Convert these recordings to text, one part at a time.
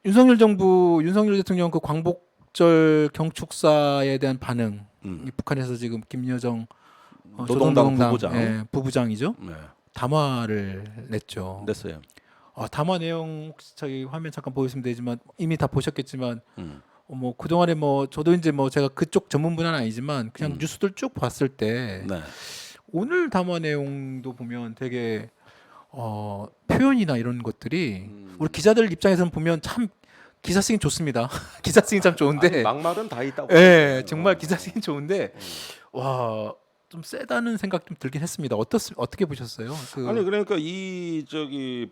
윤석열 대통령 그 광복절 경축사에 대한 반응, 이 북한에서 지금 김여정 노동당 조선노동당 부부장. 예, 부부장이죠. 네, 담화를 냈죠. 냈어요. 담화 내용 혹시 저희 화면 잠깐 보시면 되지만 이미 다 보셨겠지만 음, 뭐 그동안에 뭐 저도 이제 뭐 제가 그쪽 전문 분야는 아니지만 그냥 음. 뉴스들 쭉 봤을 때 네, 오늘 담화 내용도 보면 되게 표현이나 이런 것들이 우리 기자들 입장에서는 보면 참 기사 쓰긴 좋습니다. 기사 쓰긴 참 아니, 좋은데 막말은 다 있다고. 예, 정말 기사 쓰긴 좋은데 와, 좀 세다는 생각 좀 들긴 했습니다. 어떻게 보셨어요? 아니 그러니까 이 저기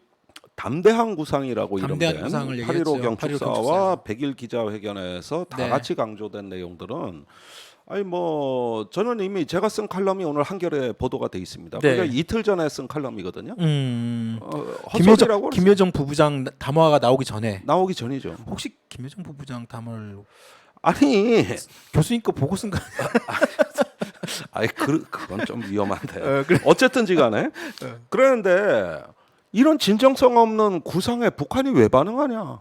담대한 구상이라고 담대한 이름된 구상을 8.15 얘기했죠. 8.15 경축사와 경축사에서. 100일 기자회견에서 다 네. 같이 강조된 내용들은 아니 뭐 저는 이미 제가 쓴 칼럼이 오늘 한겨레 보도가 돼 있습니다. 네. 그러니까 이틀 전에 쓴 칼럼이거든요. 김여정, 헛소리라고 김여정 부부장 담화가 나오기 전에 나오기 전이죠. 혹시 김여정 부부장 담화를 아니, 교수님 거 보고 쓴 거? 아니 그건 좀 위험한데. 그래. 어쨌든지 간에 그러는데 이런 진정성 없는 구상에 북한이 왜 반응하냐?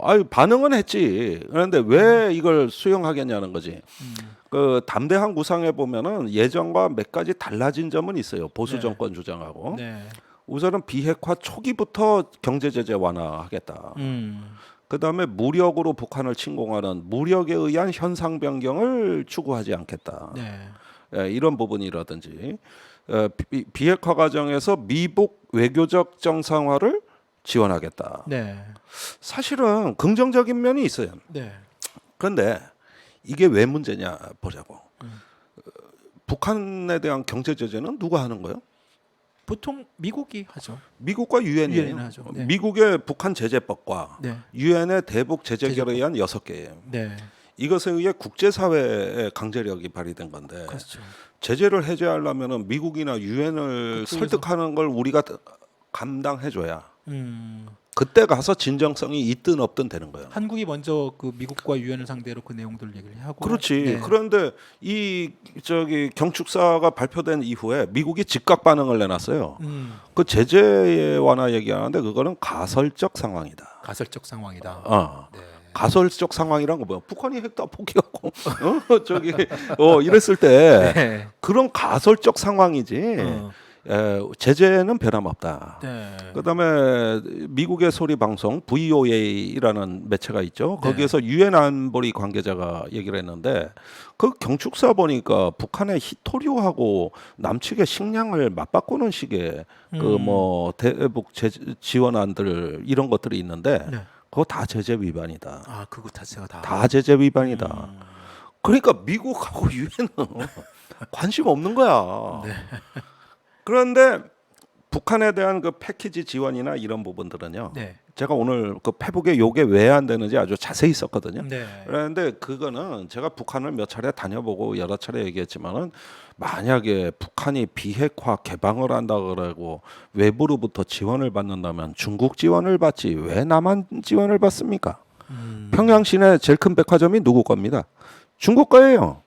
아니 반응은 했지. 그런데 왜 이걸 수용하겠냐는 거지. 그 담대한 구상에 보면은 예전과 몇 가지 달라진 점은 있어요. 보수 네. 정권 주장하고. 네. 우선은 비핵화 초기부터 경제 제재 완화하겠다. 그다음에 무력으로 북한을 침공하는 무력에 의한 현상 변경을 추구하지 않겠다. 네. 예, 이런 부분이라든지 비핵화 과정에서 미북 외교적 정상화를 지원하겠다. 네. 사실은 긍정적인 면이 있어요. 네. 그런데 이게 왜 문제냐 보자고. 북한에 대한 경제 제재는 누가 하는 거예요? 보통 미국이 하죠. 미국과 유엔이에요. 유엔이 하죠. 네. 미국의 북한 제재법과 네. 유엔의 대북 제재 결의안 6개예요. 네. 이것에 의해 국제사회의 강제력이 발휘된 건데 그렇죠. 제재를 해제하려면 미국이나 유엔을 그쪽에서. 설득하는 걸 우리가 감당해줘야 음. 그때 가서 진정성이 있든 없든 되는 거예요. 한국이 먼저 그 미국과 유엔을 상대로 그 내용들을 얘기를 하고. 그렇지. 네. 그런데 이 저기 경축사가 발표된 이후에 미국이 즉각 반응을 내놨어요. 그 제재 완화 얘기하는데 그거는 가설적 상황이다. 가설적 상황이다. 네. 가설적 상황이란 거 뭐야? 북한이 핵 다 포기하고 저기 이랬을 때 네. 그런 가설적 상황이지. 제재는 변함없다. 네. 그다음에 미국의 소리 방송 VOA라는 매체가 있죠. 네. 거기에서 유엔 안보리 관계자가 얘기를 했는데 그 경축사 보니까 북한의 히토류하고 남측의 식량을 맞바꾸는 식의 그 뭐 대북 지원안들 이런 것들이 있는데 네. 그거 다 제재 위반이다. 아, 그거 자체가 다 제재 위반이다. 그러니까 미국하고 유엔은 관심 없는 거야. 네. 그런데 북한에 대한 그 패키지 지원이나 이런 부분들은요. 네. 제가 오늘 그 페북에 요게 왜 안 되는지 아주 자세히 썼거든요. 네. 그런데 그거는 제가 북한을 몇 차례 다녀보고 여러 차례 얘기했지만은 만약에 북한이 비핵화 개방을 한다 그러고 외부로부터 지원을 받는다면 중국 지원을 받지 왜 남한 지원을 받습니까? 평양 시내 제일 큰 백화점이 누구 겁니다? 중국 거예요.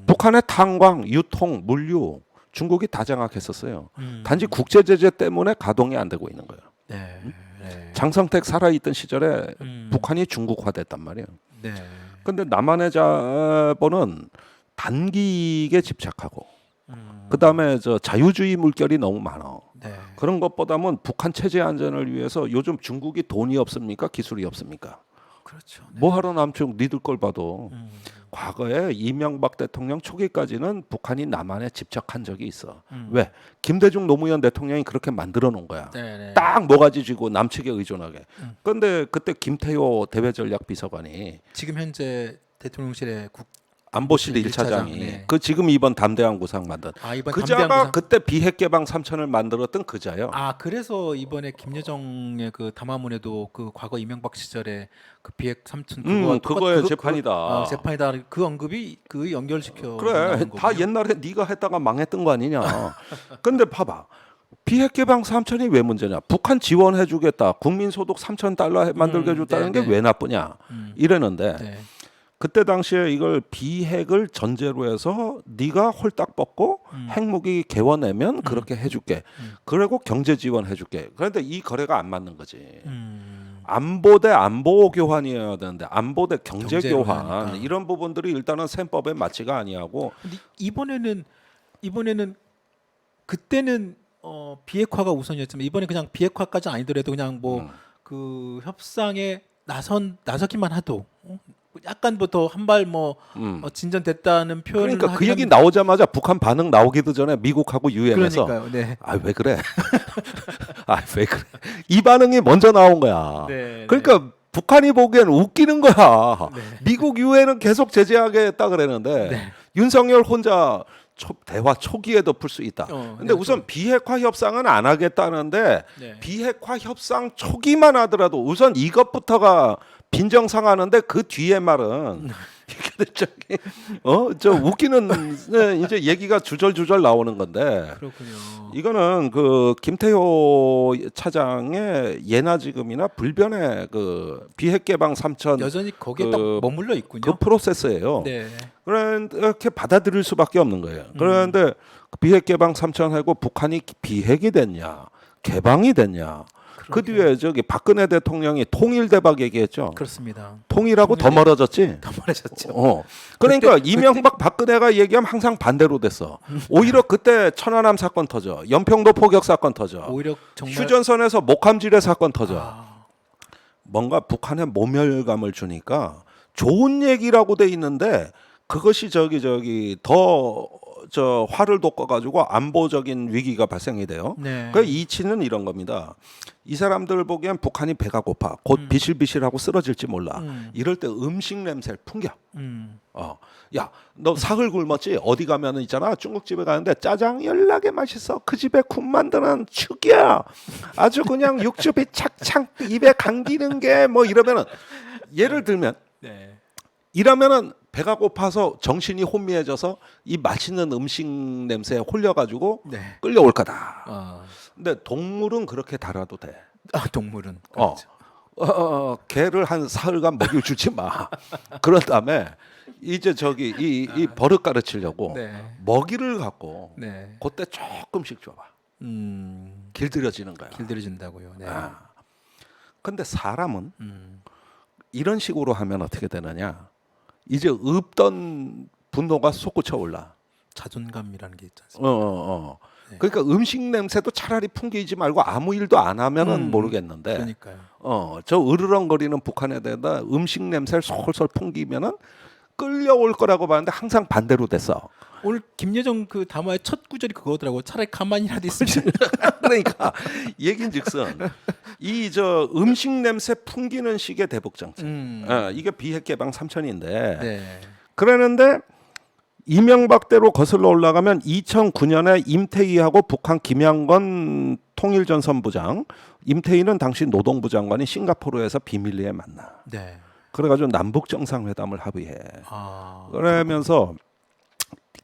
북한의 탄광, 유통, 물류 중국이 다 장악했었어요. 단지 국제 제재 때문에 가동이 안 되고 있는 거예요. 네. 네. 장성택 살아있던 시절에 북한이 중국화됐단 말이에요. 네. 근데 남한의 자본은 단기익에 집착하고 그다음에 저 자유주의 물결이 너무 많아. 네. 그런 것보다는 북한 체제 안전을 위해서 요즘 중국이 돈이 없습니까? 기술이 없습니까? 그렇죠. 네. 뭐하러 남쪽 니들 걸 봐도 과거에 이명박 대통령 초기까지는 북한이 남한에 집착한 적이 있어. 왜? 김대중 노무현 대통령이 그렇게 만들어 놓은 거야. 네. 딱 뭐가지 쥐고 남측에 의존하게. 그런데 그때 김태효 대외전략비서관이 지금 현재 대통령실의 안보실 일차장, 1차장이 네. 그 지금 이번 담대한 구상 만든 이번 그자가 담대한 구상. 그때 비핵 개방 3천을 만들었던 그자요. 그래서 이번에 김여정의 그 담화문에도 그 과거 이명박 시절에 그 비핵 삼촌 그거의 재판이다. 재판이다. 그 언급이 그 연결시켜. 그래 나오는 다 거군요. 옛날에 네가 했다가 망했던 거 아니냐. 근데 봐봐. 비핵 개방 3천이 왜 문제냐? 북한 지원해 주겠다. 국민 소득 3천 달러 만들게 해줬다는 게 네. 왜 나쁘냐? 이랬는데 네. 그때 당시에 이걸 비핵을 전제로 해서 네가 홀딱 벗고 핵무기 개원하면 그렇게 해줄게. 그리고 경제 지원 해줄게. 그런데 이 거래가 안 맞는 거지. 안보 대 안보 교환이어야 되는데 안보 대 경제 경제로 교환 하니까. 이런 부분들이 일단은 셈법에 맞지가 아니하고 근데 이번에는 그때는 비핵화가 우선이었지만 이번에 그냥 비핵화까지 아니더라도 그냥 뭐 그 협상에 나서기만 하도 약간부터 한 발 뭐 진전됐다는 표현을 그러니까 그 하긴 얘기 나오자마자 북한 반응 나오기도 전에 미국하고 유엔에서 그러니까요. 네. 아 왜 그래? 아 왜 그래? 이 반응이 먼저 나온 거야. 네, 그러니까 북한이 보기엔 웃기는 거야. 네. 미국 유엔은 계속 제재하겠다 그랬는데 네. 윤석열 혼자 대화 초기에도 풀 수 있다. 근데 네, 우선 비핵화 협상은 안 하겠다는데 네. 비핵화 협상 초기만 하더라도 우선 이것부터가 빈정상하는데 그 뒤에 말은 이게 저기 저 웃기는 이제 얘기가 주절주절 나오는 건데 그렇군요. 이거는 그 김태효 차장의 예나 지금이나 불변의 그 비핵 개방 3천 여전히 거기에 그- 딱 머물러 있군요. 그 프로세스예요. 네. 그렇게 받아들일 수밖에 없는 거예요. 그런데 비핵 개방 3천하고 북한이 비핵이 됐냐, 개방이 됐냐. 그 뒤에 저기 박근혜 대통령이 통일 대박 얘기했죠. 그렇습니다. 통일하고 더 통일이- 멀어졌지. 더 말하셨죠. 그러니까 그때- 이명박 박근혜가 얘기하면 항상 반대로 됐어. 오히려 그때 천안함 사건 터져, 연평도 포격 사건 터져, 오히려 정말 휴전선에서 목함지뢰 사건 터져. 아, 뭔가 북한에 모멸감을 주니까 좋은 얘기라고 돼 있는데 그것이 저기 더 저 화를 돋궈가지고 안보적인 위기가 발생이 돼요. 네. 그 이치는 이런 겁니다. 이 사람들 보기엔 북한이 배가 고파 곧 비실비실하고 쓰러질지 몰라. 이럴 때 음식 냄새를 풍겨. 야, 너 사흘 굶었지? 어디 가면은 있잖아. 중국집에 가는데 짜장 연락에 맛있어. 그 집에 국 만드는 축이야. 아주 그냥 육즙이 착착 입에 감기는 게 뭐 이러면은 예를 들면 네. 이러면은 배가 고파서 정신이 혼미해져서 이 맛있는 음식 냄새에 홀려가지고 네. 끌려올 거다. 아, 근데 동물은 그렇게 달아도 돼. 동물은 어. 그렇죠. 개를 한 사흘간 먹일 주지 마. 그런 다음에 이제 저기 이 버릇 가르치려고 네. 먹이를 갖고 네. 그때 조금씩 줘봐. 길들여지는 거야. 길들여진다고요. 네. 근데 사람은 이런 식으로 하면 어떻게 되느냐? 이제 없던 분노가 솟구쳐 올라. 자존감이라는 게 있지 않습니까? 네. 그러니까 음식 냄새도 차라리 풍기지 말고 아무 일도 안 하면은 모르겠는데. 그러니까요. 저 으르렁거리는 북한에 대해서 음식 냄새를 솔솔 풍기면은 끌려올 거라고 봤는데 항상 반대로 됐어. 오늘 김여정 그 담화의 첫 구절이 그거더라고. 차라리 가만히라도 있으면. 그러니까 얘긴즉슨 이 저 음식 냄새 풍기는 식의 대북 정책. 이게 비핵 개방 3천인데. 네. 그러는데 이명박대로 거슬러 올라가면 2009년에 임태희하고 북한 김양건 통일전선부장, 임태희는 당시 노동부 장관이 싱가포르에서 비밀리에 만나. 네. 그래가지고 남북 정상회담을 합의해. 아. 그러면서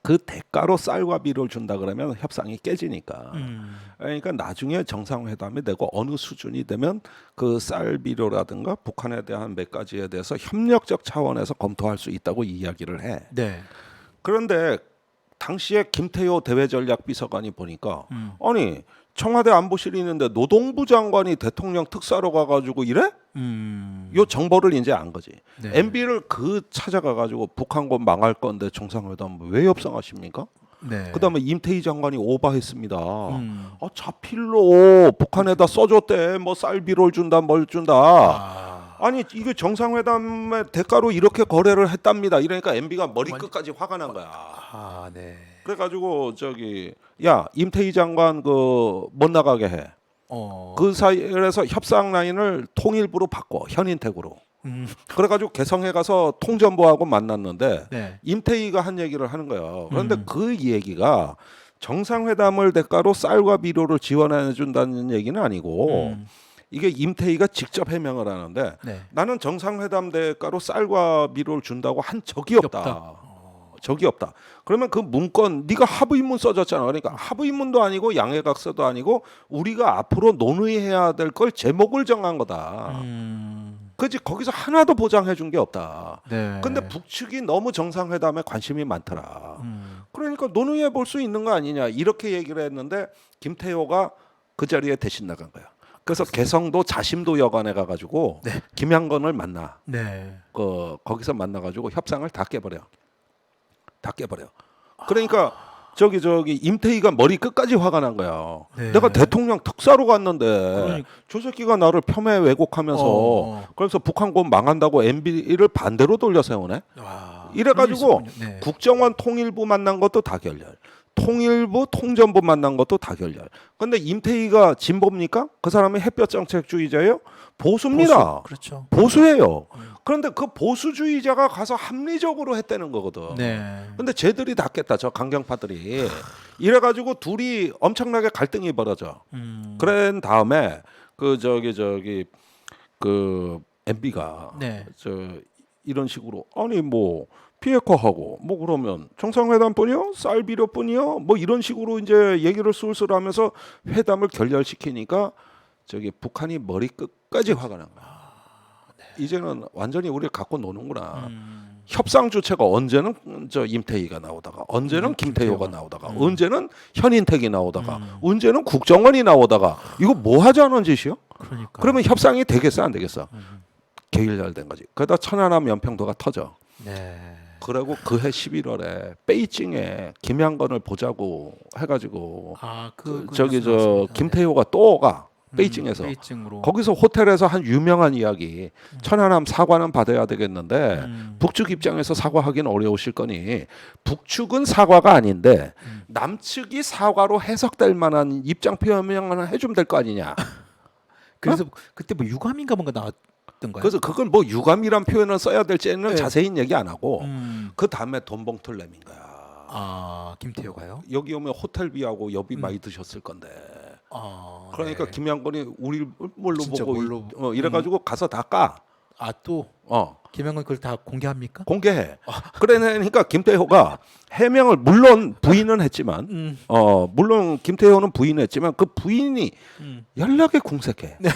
그 대가로 쌀과 비료를 준다 그러면 협상이 깨지니까. 그러니까 나중에 정상회담이 되고 어느 수준이 되면 그 쌀 비료라든가 북한에 대한 몇 가지에 대해서 협력적 차원에서 검토할 수 있다고 이야기를 해. 네. 그런데 당시에 김태효 대외전략비서관이 보니까 아니 청와대 안보실이 있는데 노동부 장관이 대통령 특사로 가가지고 이래? 요 정보를 이제 안 거지. 네. MB를 그 찾아가가지고 북한과 망할 건데 정상회담 왜 협상하십니까? 네. 그다음에 임태희 장관이 오바했습니다. 자필로 북한에다 써줬대. 뭐 쌀비료를 준다, 뭘 준다. 아니 이게 정상회담의 대가로 이렇게 거래를 했답니다. 이러니까 MB가 머리 끝까지 화가 난 거야. 아, 네. 그래가지고 저기 야 임태희 장관 그 못 나가게 해. 그 사이에서 협상 라인을 통일부로 바꿔 현인택으로. 그래가지고 개성에 가서 통전부하고 만났는데 네. 임태희가 한 얘기를 하는 거예요. 그런데 그 얘기가 정상회담을 대가로 쌀과 비료를 지원해 준다는 얘기는 아니고 이게 임태희가 직접 해명을 하는데 네. 나는 정상회담 대가로 쌀과 비료를 준다고 한 적이 없다. 적이 없다. 그러면 그 문건 네가 합의문 써줬잖아. 그러니까 합의문도 아니고 양해각서도 아니고 우리가 앞으로 논의해야 될 걸 제목을 정한 거다. 그지 거기서 하나도 보장해 준 게 없다. 네. 근데 북측이 너무 정상회담에 관심이 많더라. 그러니까 논의해 볼 수 있는 거 아니냐 이렇게 얘기를 했는데 김태효가 그 자리에 대신 나간 거야. 그래서 개성도 자심도 여관에 가가지고 네. 김양건을 만나. 네. 거기서 만나가지고 협상을 다 깨버려. 그러니까 저기 임태희가 머리 끝까지 화가 난 거야. 네. 내가 대통령 특사로 갔는데 그러니까. 저 새끼가 나를 폄훼 왜곡하면서 그래서 북한군 망한다고 MB를 반대로 돌려 세우네. 와, 이래가지고 그런 게 있었군요. 네. 국정원 통일부 만난 것도 다 결렬. 통일부 통전부 만난 것도 다 결렬. 근데 임태희가 진보입니까? 그 사람이 햇볕 정책주의자예요? 보수입니다. 그렇죠. 보수예요. 그런데 그 보수주의자가 가서 합리적으로 했다는 거거든. 네. 근데 쟤들이 다 깼다. 저 강경파들이. 이래가지고 둘이 엄청나게 갈등이 벌어져. 그런 다음에 그 MB가 네. 이런 식으로 아니 뭐 비핵화하고 뭐 그러면 정상회담뿐이요, 쌀비료뿐이요, 뭐 이런 식으로 이제 얘기를 술술하면서 회담을 결렬시키니까 북한이 머리 끝까지 화가 난 거야. 이제는 완전히 우리를 갖고 노는구나. 협상 주체가 언제는 임태희가 나오다가 언제는 김태효가 나오다가 언제는 현인택이 나오다가 언제는 국정원이 나오다가 이거 뭐 하자는 짓이요? 그러니까. 그러면 협상이 되겠어 안 되겠어? 결렬된 거지. 그러다 천안함 연평도가 터져. 네. 그리고 그해 11월에 베이징에 김양건을 보자고 해가지고 김태효가 또 가. 베이징에서 베이징으로. 거기서 호텔에서 한 유명한 이야기 천안함 사과는 받아야 되겠는데 북측 입장에서 사과하기는 어려우실 거니 북측은 사과가 아닌데 남측이 사과로 해석될 만한 입장 표명을 해주면 될 거 아니냐. 그래서 그때 뭐 유감인가 뭔가 나왔던 거예요. 그래서 그걸 뭐 유감이란 표현을 써야 될지는 네. 자세히 얘기 안 하고 그 다음에 돈 봉투를 내민 거야. 아, 김태효가요? 여기 오면 호텔비하고 여비 많이 드셨을 건데. 그러니까 네. 김양건이 우리 뭘로 진짜 보고 뭘로 이래가지고 가서 다 까. 아, 또 김양건 그걸 다 공개합니까? 공개해. 그러니까 김태효가 해명을 물론 부인은 했지만, 물론 김태효는 부인했지만 그 부인이 연락에 궁색해. 네.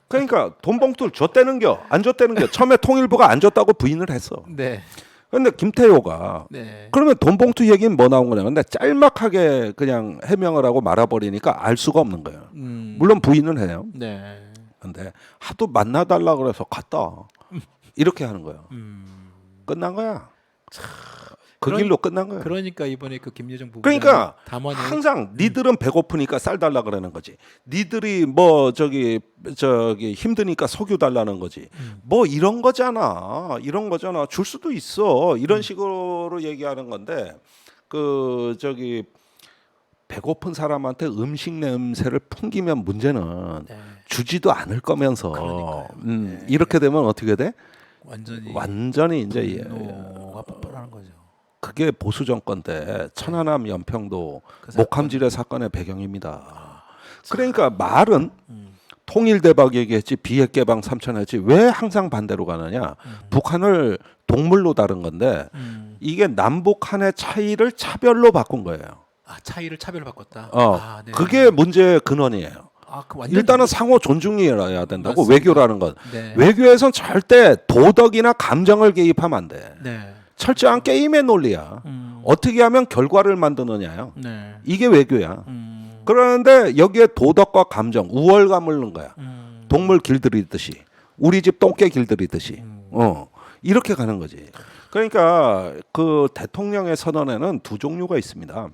그러니까 돈 봉투를 줬다는겨, 안 줬다는겨. 처음에 통일부가 안 줬다고 부인을 했어. 네. 근데 김태효가 네. 그러면 돈 봉투 얘기는 뭐 나온 거냐? 근데 짤막하게 그냥 해명을 하고 말아버리니까 알 수가 없는 거예요. 물론 부인은 해요. 네. 근데 하도 만나달라 그래서 갔다. 이렇게 하는 거예요. 끝난 거야. 그 길로 끝난 거예요. 그러니까 이번에 그 김여정 부부 그러니까 담원이 항상 니들은 배고프니까 쌀 달라 그러는 거지. 니들이 뭐 힘드니까 석유 달라는 거지. 뭐 이런 거잖아. 줄 수도 있어. 이런 식으로 얘기하는 건데 배고픈 사람한테 음식 냄새를 풍기면 문제는 네. 주지도 않을 거면서 그러니까요. 네. 이렇게 되면 어떻게 돼? 완전히 이제 분노가 폭발하는 거죠. 그게 보수 정권 때 천안함 연평도 목함지뢰 사건의 배경입니다. 그러니까 말은 통일 대박 얘기했지 비핵 개방 3천 했지 왜 항상 반대로 가느냐? 북한을 동물로 다룬 건데 이게 남북 한의 차이를 차별로 바꾼 거예요. 아, 차이를 차별로 바꿨다. 네. 그게 문제의 근원이에요. 일단은 상호 존중이어야 된다고. 맞습니다. 외교라는 건. 네. 외교에선 절대 도덕이나 감정을 개입하면 안 돼. 네. 철저한 게임의 논리야. 어떻게 하면 결과를 만드느냐요. 네. 이게 외교야. 그런데 여기에 도덕과 감정, 우월감을 넣은 거야. 동물 길들이듯이, 우리 집 똥개 길들이듯이. 이렇게 가는 거지. 그러니까 그 대통령의 선언에는 두 종류가 있습니다.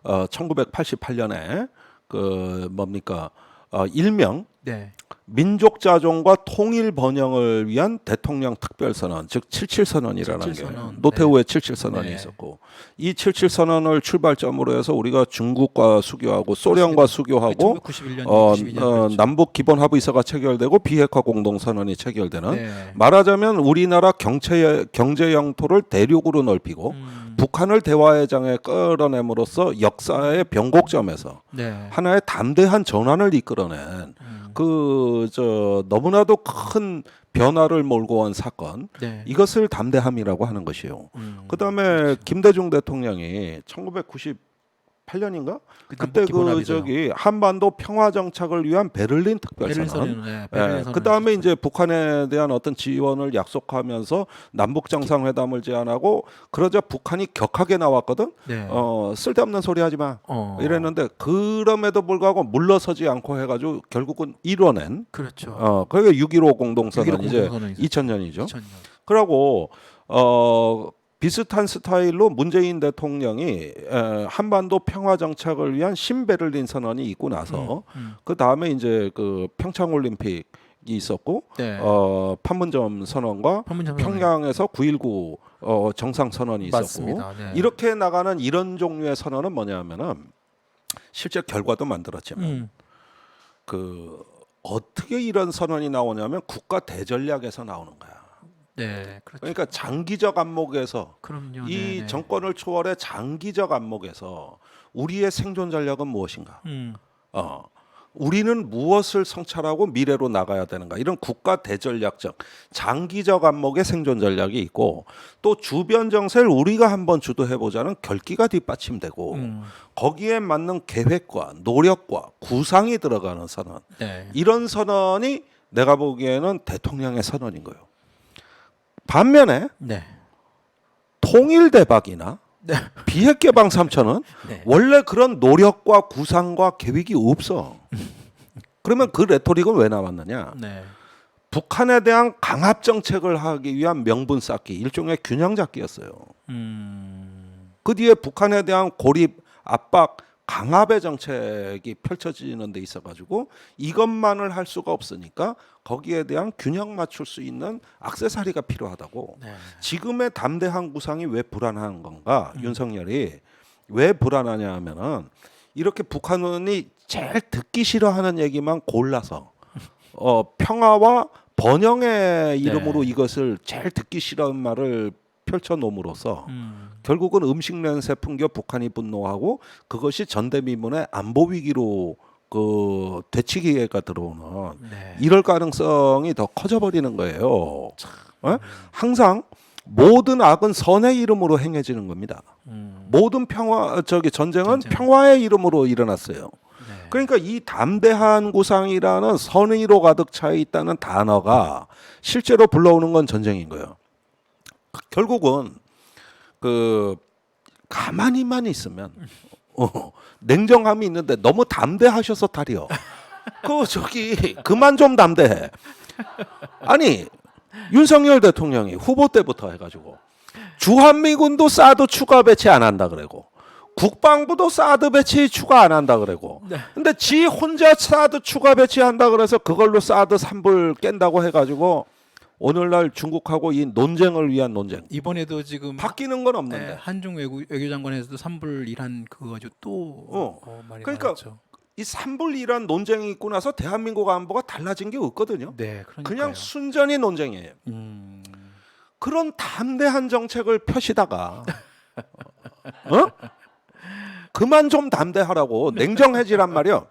1988년에 일명 네. 민족 자존과 통일 번영을 위한 대통령 특별선언, 즉 77선언이라는 77 게 선언. 노태우의 77선언이 네. 있었고 이 77선언을 출발점으로 해서 우리가 중국과 수교하고 소련과 수교하고 1991년, 92년 남북 기본 합의서가 체결되고 비핵화 공동선언이 체결되는 네. 말하자면 우리나라 경제 영토를 대륙으로 넓히고 북한을 대화의장에 끌어냄으로써 역사의 변곡점에서 네. 하나의 담대한 전환을 이끌어낸 너무나도 큰 변화를 몰고 온 사건, 네. 이것을 담대함이라고 하는 것이요. 그다음에 김대중 대통령이 8년인가? 그때 그때 기본 그 합의죠. 저기 한반도 평화 정착을 위한 베를린 특별선언. 네, 베를린 선언. 그 다음에 이제 북한에 대한 어떤 지원을 약속하면서 남북 정상회담을 제안하고 그러자 북한이 격하게 나왔거든. 네. 쓸데없는 소리 하지 마. 이랬는데 그럼에도 불구하고 물러서지 않고 해가지고 결국은 이뤄낸. 그렇죠. 그게 6.15 공동선언 6.15 이제 공동선언이 2000년이죠. 2000년. 그러고 비슷한 스타일로 문재인 대통령이 한반도 평화 정착을 위한 신베를린 선언이 있고 나서 그 다음에 이제 그 평창 올림픽이 있었고 네. 판문점 선언과 판문점 평양에서 9.19 정상 선언이 있었고 맞습니다. 네. 이렇게 나가는 이런 종류의 선언은 뭐냐면은 실제 결과도 만들었지만 그 어떻게 이런 선언이 나오냐면 국가 대전략에서 나오는 거야. 네, 그렇죠. 그러니까 장기적 안목에서 그럼요. 이 네네. 정권을 초월해 장기적 안목에서 우리의 생존 전략은 무엇인가? 우리는 무엇을 성찰하고 미래로 나가야 되는가? 이런 국가 대전략적 장기적 안목의 생존 전략이 있고 또 주변 정세를 우리가 한번 주도해 보자는 결기가 뒷받침되고 거기에 맞는 계획과 노력과 구상이 들어가는 선언. 네. 이런 선언이 내가 보기에는 대통령의 선언인 거예요. 반면에 네. 통일대박이나 네. 비핵개방 3천은 네. 원래 그런 노력과 구상과 계획이 없어. 그러면 그 레토릭은 왜 나왔느냐? 네. 북한에 대한 강압 정책을 하기 위한 명분 쌓기, 일종의 균형 잡기였어요. 그 뒤에 북한에 대한 고립, 압박, 강압의 정책이 펼쳐지는 데 있어가지고 이것만을 할 수가 없으니까 거기에 대한 균형 맞출 수 있는 액세서리가 필요하다고. 네. 지금의 담대한 구상이 왜 불안한 건가? 윤석열이 왜 불안하냐 하면은 이렇게 북한이 제일 듣기 싫어하는 얘기만 골라서 평화와 번영의 이름으로 이것을 제일 듣기 싫어하는 말을 펼쳐놓음으로써 결국은 음식 냄새 풍겨 북한이 분노하고 그것이 전대미문의 안보 위기로 그 되치기가 들어오는 이럴 가능성이 더 커져버리는 거예요. 항상 모든 악은 선의 이름으로 행해지는 겁니다. 모든 전쟁은 평화의 이름으로 일어났어요. 그러니까 이 담대한 구상이라는 선의로 가득 차 있다는 단어가 실제로 불러오는 건 전쟁인 거예요. 결국은 그 가만히만 있으면 냉정함이 있는데 너무 담대하셔서 탈이요. 그만 좀 담대해. 아니 윤석열 대통령이 후보 때부터 해가지고 주한미군도 사드 추가 배치 안 한다 그러고 국방부도 사드 배치 추가 안 한다 그러고 근데 지 혼자 사드 추가 배치한다 그래서 그걸로 사드 3불 깬다고 해가지고 오늘날 중국하고 이 논쟁을 위한 논쟁 이번에도 지금 바뀌는 건 없는데 네, 한중 외교장관에서도 3불 1한 그거 가지고 또 말이 그러니까 많았죠. 이 3불 1한 논쟁이 있고 나서 대한민국 안보가 달라진 게 없거든요. 네, 그러니까요. 그냥 순전히 논쟁이에요. 그런 담대한 정책을 펴시다가 그만 좀 담대하라고 냉정해지란 말이요.